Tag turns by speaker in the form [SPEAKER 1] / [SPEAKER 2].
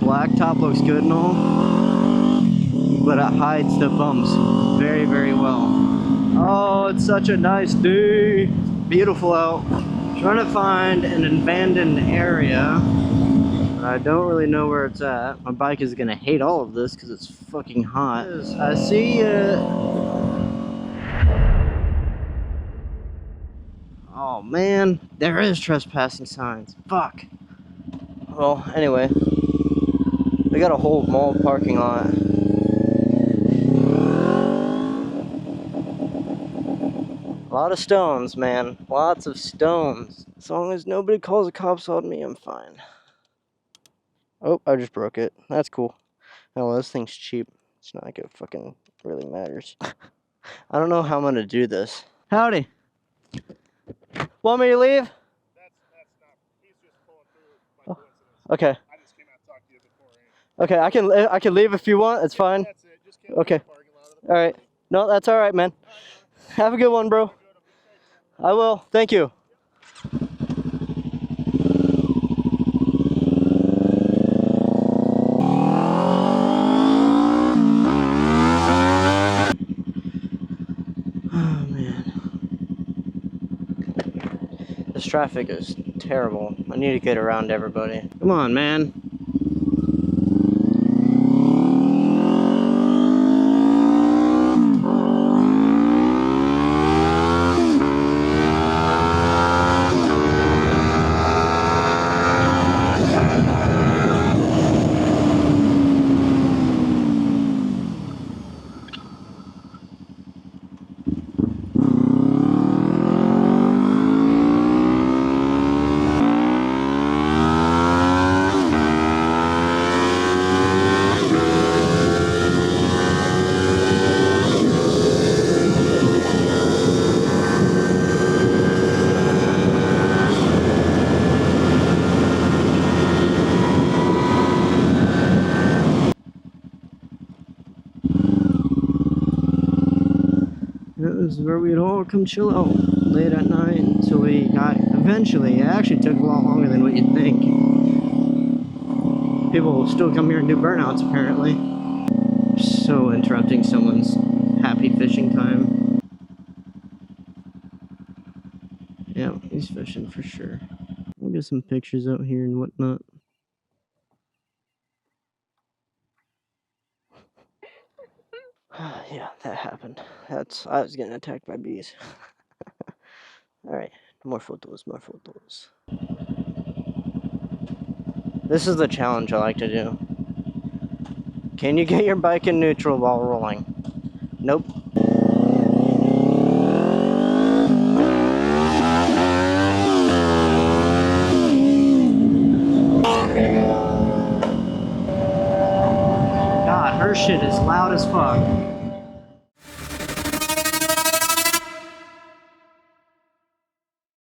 [SPEAKER 1] blacktop looks good and all, but it hides the bumps very, very well. Oh, it's such a nice day. Beautiful out. Trying to find an abandoned area, but I don't really know where it's at. My bike is gonna hate all of this because it's fucking hot. I see oh man, there is trespassing signs. Fuck. Well, anyway, we got a whole mall parking lot. A lot of stones, man. Lots of stones. As long as nobody calls the cops on me, I'm fine. Oh, I just broke it. That's cool. Oh, well, this thing's cheap. It's not like it fucking really matters. I don't know how I'm gonna do this. Howdy. Want me to leave?
[SPEAKER 2] That's not. He's just pulling through by coincidence.
[SPEAKER 1] Okay.
[SPEAKER 2] I just came out to talk to you beforehand.
[SPEAKER 1] Okay, I can leave if you want. It's fine.
[SPEAKER 2] That's it. Just get
[SPEAKER 1] Okay.
[SPEAKER 2] in the parking lot of the
[SPEAKER 1] All right. No, that's all right, man. Have a good one, bro. I will. Thank you. Oh, man. This traffic is terrible. I need to get around everybody. Come on, man. This is where we'd all come chill out late at night until we got, eventually, it actually took a lot longer than what you'd think. People will still come here and do burnouts apparently. So interrupting someone's happy fishing time. Yeah, he's fishing for sure. We'll get some pictures out here and whatnot. Yeah, that happened. I was getting attacked by bees. Alright, more photos, more photos. This is the challenge I like to do. Can you get your bike in neutral while rolling? Nope. God, her shit is loud as fuck.